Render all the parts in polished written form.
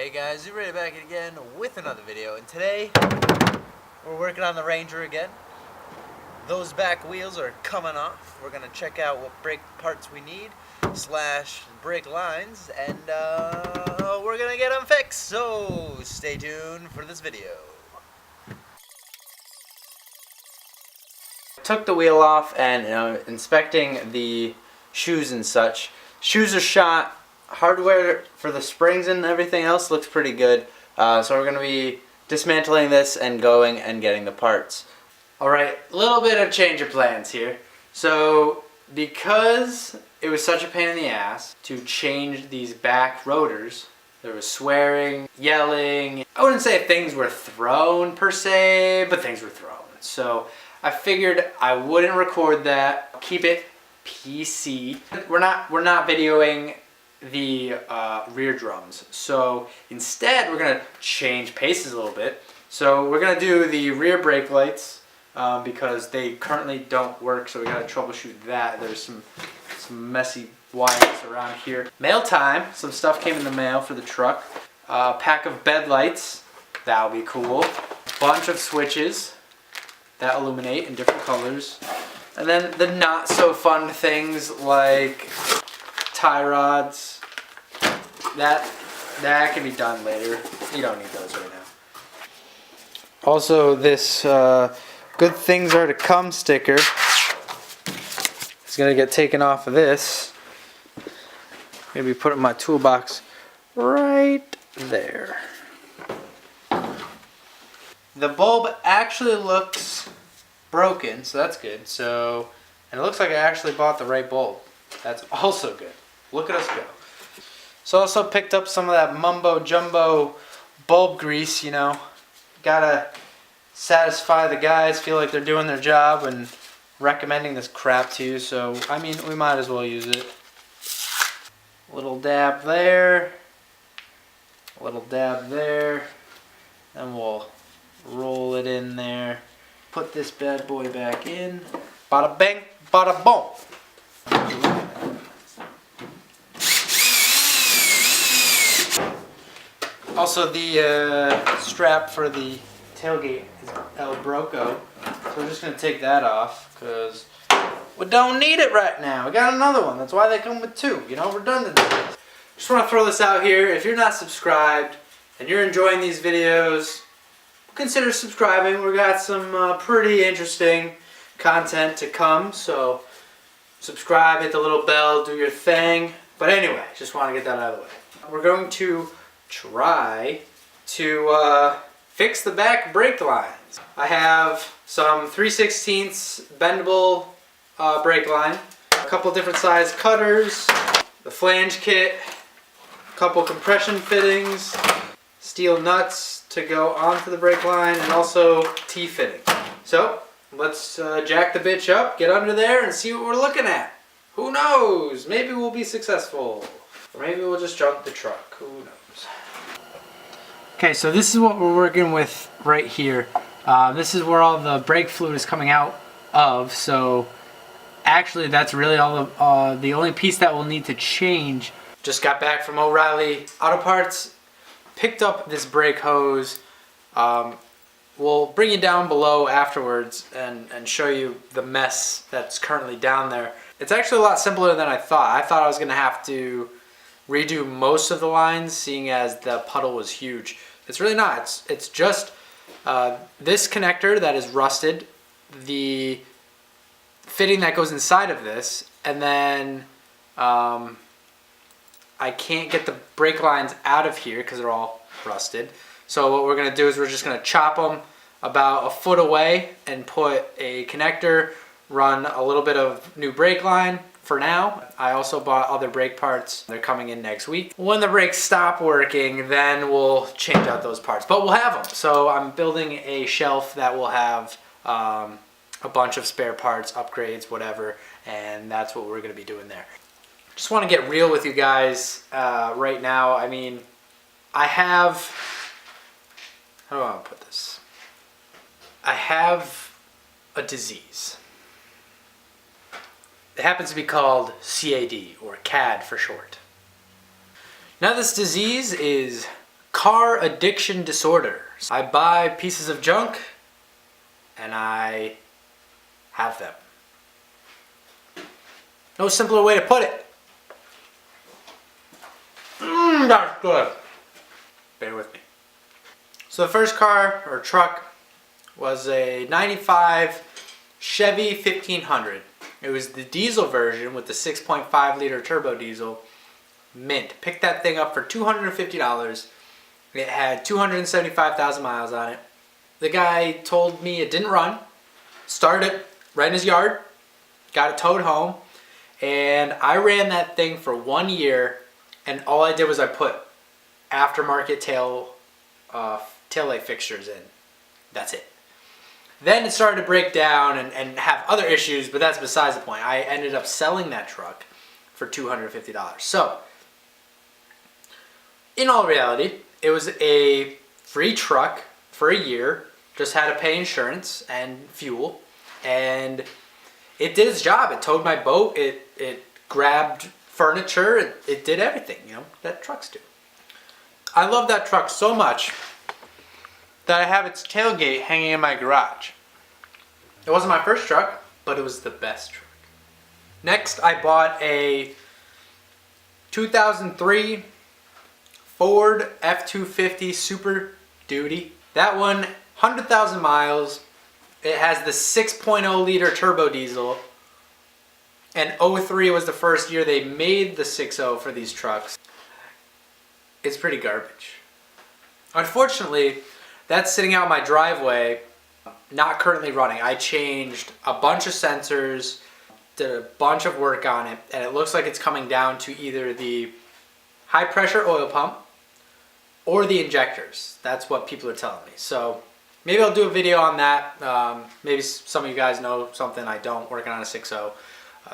Hey guys, we're ready back again with another video, and today we're working on the Ranger again. Those back wheels are coming off. We're gonna check out what brake parts we need / brake lines, and we're gonna get them fixed. So stay tuned for this video. Took the wheel off and inspecting the shoes and such. Shoes are shot. Hardware for the springs and everything else looks pretty good. So we're going to be dismantling this and going and getting the parts. Alright, a little bit of change of plans here. So because it was such a pain in the ass to change these back rotors, there was swearing, yelling. I wouldn't say things were thrown per se, but things were thrown. So I figured I wouldn't record that, keep it PC. We're not videoing the rear drums, so instead we're gonna change paces a little bit. So we're gonna do the rear brake lights because they currently don't work, so we gotta troubleshoot that. There's some messy wires around here. Mail time. Some stuff came in the mail for the truck. Pack of bed lights. That'll be cool. Bunch of switches that illuminate in different colors. And then the not so fun things like tie rods. That can be done later. You don't need those right now. Also, this good things are to come sticker is gonna get taken off of this. Gonna be put in my toolbox right there. The bulb actually looks broken, so that's good. And it looks like I actually bought the right bulb. That's also good. Look at us go. So I also picked up some of that mumbo jumbo bulb grease, you know. Gotta satisfy the guys, feel like they're doing their job and recommending this crap to you. So, I mean, we might as well use it. A little dab there. A little dab there. And we'll roll it in there. Put this bad boy back in. Bada bang, bada boom. Also, the strap for the tailgate is El Broco, so we're just going to take that off because we don't need it right now. We got another one. That's why they come with two. You know, redundancy. Just want to throw this out here. If you're not subscribed and you're enjoying these videos, consider subscribing. We got some pretty interesting content to come, so subscribe, hit the little bell, do your thing. But anyway, just want to get that out of the way. We're going to try to fix the back brake lines. I have some 3/16 bendable brake line, a couple different size cutters, the flange kit, a couple compression fittings, steel nuts to go onto the brake line, and also T-fitting. So let's jack the bitch up, get under there, and see what we're looking at. Who knows? Maybe we'll be successful. Or maybe we'll just junk the truck. Who knows? Okay, so this is what we're working with right here. This is where all the brake fluid is coming out of. So actually that's really all the only piece that we'll need to change. Just got back from O'Reilly Auto Parts. Picked up this brake hose. We'll bring you down below afterwards and show you the mess that's currently down there. It's actually a lot simpler than I thought. I thought I was going to have to redo most of the lines, seeing as the puddle was huge. It's really not. It's just this connector that is rusted, the fitting that goes inside of this, and then I can't get the brake lines out of here because they're all rusted. So what we're going to do is we're just going to chop them about a foot away and put a connector, run a little bit of new brake line for now. I also bought other brake parts. They're coming in next week. When the brakes stop working, then we'll change out those parts. But we'll have them. So I'm building a shelf that will have a bunch of spare parts, upgrades, whatever, and that's what we're going to be doing there. Just want to get real with you guys right now. I mean, I have... How do I want to put this? I have a disease. It happens to be called CAD, or CAD for short. Now this disease is car addiction disorder. I buy pieces of junk and I have them. No simpler way to put it. That's good. Bear with me. So the first car or truck was a 95 Chevy 1500. It was the diesel version with the 6.5 liter turbo diesel. Mint. Picked that thing up for $250. It had 275,000 miles on it. The guy told me it didn't run. Started it right in his yard. Got it towed home. And I ran that thing for 1 year. And all I did was I put aftermarket taillight fixtures in. That's it. Then it started to break down and have other issues, but that's besides the point. I ended up selling that truck for $250. So, in all reality, it was a free truck for a year. Just had to pay insurance and fuel. And it did its job. It towed my boat. It grabbed furniture. It did everything, you know, that trucks do. I love that truck so much that I have its tailgate hanging in my garage. It wasn't my first truck, but it was the best truck. Next, I bought a 2003 Ford F-250 Super Duty. That one, 100,000 miles. It has the 6.0 liter turbo diesel. And 03 was the first year they made the 6.0 for these trucks. It's pretty garbage. Unfortunately, that's sitting out in my driveway, not currently running. I changed a bunch of sensors, did a bunch of work on it, and it looks like it's coming down to either the high pressure oil pump or the injectors. That's what people are telling me. So maybe I'll do a video on that. Maybe some of you guys know something I don't, working on a 6.0.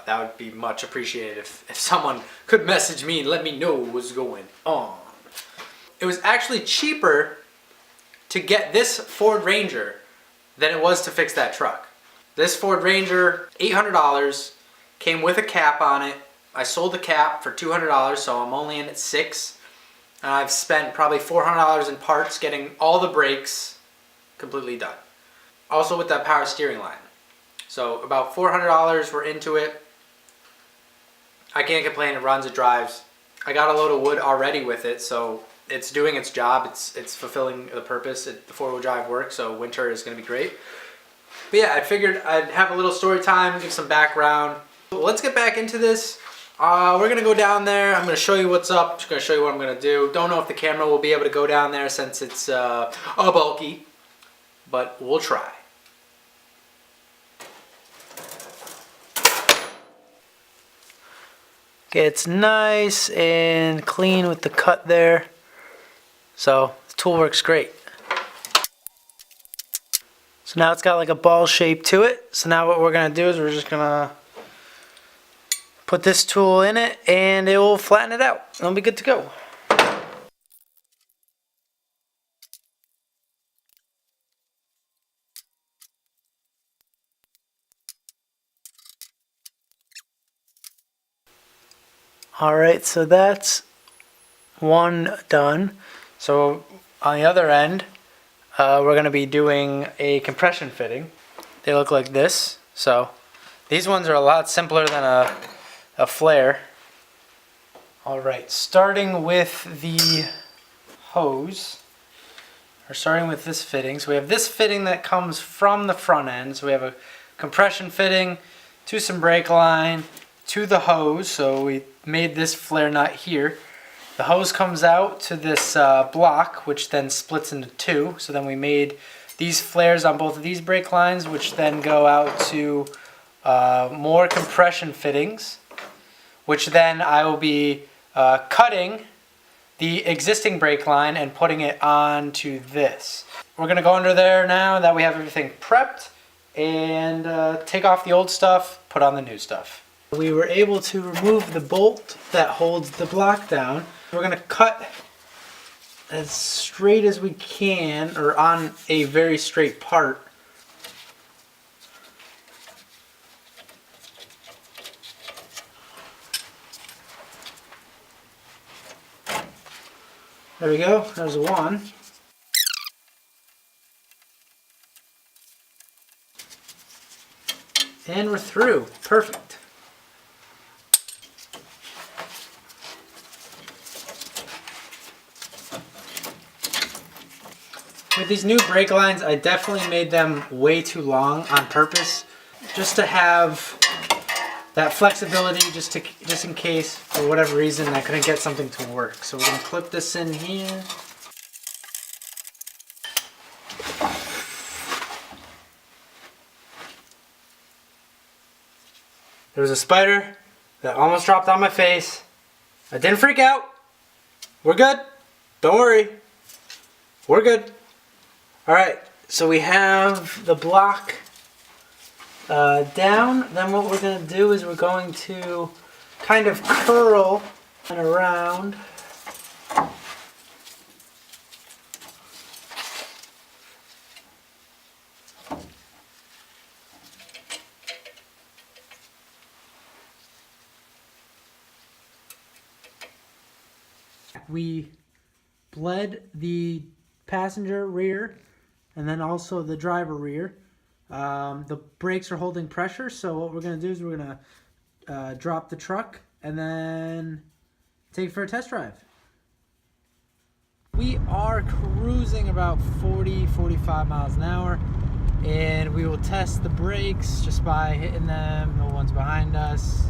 That would be much appreciated if someone could message me and let me know what's going on. It was actually cheaper to get this Ford Ranger than it was to fix that truck. This Ford Ranger, $800, came with a cap on it. I sold the cap for $200, so I'm only in at $600. And I've spent probably $400 in parts getting all the brakes completely done. Also with that power steering line. So about $400 we're into it. I can't complain, it runs, it drives. I got a load of wood already with it, so it's doing its job. It's fulfilling the purpose. The four-wheel drive works, so winter is going to be great. But yeah, I figured I'd have a little story time, give some background. Let's get back into this. We're going to go down there. I'm going to show you what's up. Just going to show you what I'm going to do. Don't know if the camera will be able to go down there since it's bulky, but we'll try. Okay, it's nice and clean with the cut there. So the tool works great. So now it's got like a ball shape to it. So now what we're going to do is we're just going to put this tool in it and it will flatten it out. It'll be good to go. Alright, so that's one done. So on the other end, we're going to be doing a compression fitting. They look like this. So these ones are a lot simpler than a flare. Alright, starting with the hose. We're starting with this fitting. So we have this fitting that comes from the front end. So we have a compression fitting to some brake line to the hose. So we made this flare nut here. The hose comes out to this block, which then splits into two. So then we made these flares on both of these brake lines, which then go out to more compression fittings, which then I will be cutting the existing brake line and putting it onto this. We're going to go under there now that we have everything prepped and take off the old stuff, put on the new stuff. We were able to remove the bolt that holds the block down. We're going to cut as straight as we can, or on a very straight part. There we go. There's one. And we're through. Perfect. With these new brake lines, I definitely made them way too long on purpose, just to have that flexibility, just in case, for whatever reason, I couldn't get something to work. So we're gonna clip this in here. There was a spider that almost dropped on my face. I didn't freak out. We're good. Don't worry. We're good. All right, so we have the block down. Then what we're gonna do is we're going to kind of curl and around. We bled the passenger rear and then also the driver rear. The brakes are holding pressure, so what we're going to do is we're going to drop the truck and then take it for a test drive. We are cruising about 40-45 miles an hour, and we will test the brakes just by hitting them. No one's behind us.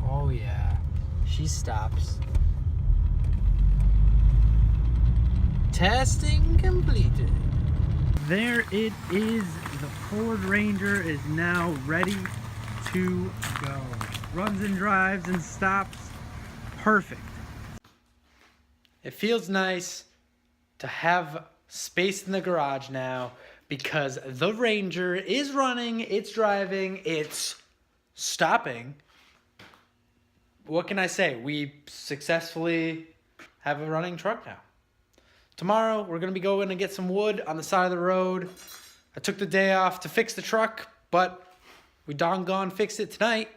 Oh yeah, she stops. Testing completed. There it is. The Ford Ranger is now ready to go. Runs and drives and stops. Perfect. It feels nice to have space in the garage now because the Ranger is running, it's driving, it's stopping. What can I say? We successfully have a running truck now. Tomorrow, we're going to be going to get some wood on the side of the road. I took the day off to fix the truck, but we doggone fixed it tonight.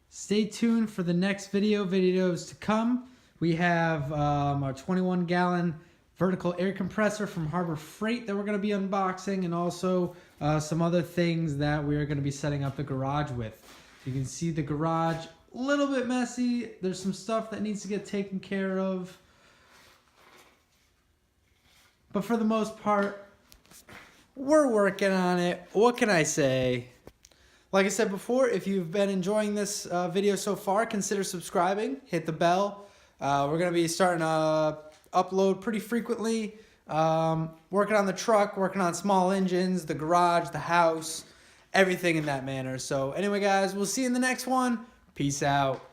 Stay tuned for the next videos to come. We have our 21-gallon vertical air compressor from Harbor Freight that we're going to be unboxing, and also some other things that we are going to be setting up the garage with. You can see the garage a little bit messy. There's some stuff that needs to get taken care of. But for the most part, we're working on it. What can I say? Like I said before, if you've been enjoying this video so far, consider subscribing. Hit the bell. We're going to be starting to upload pretty frequently. Working on the truck, working on small engines, the garage, the house, everything in that manner. So anyway, guys, we'll see you in the next one. Peace out.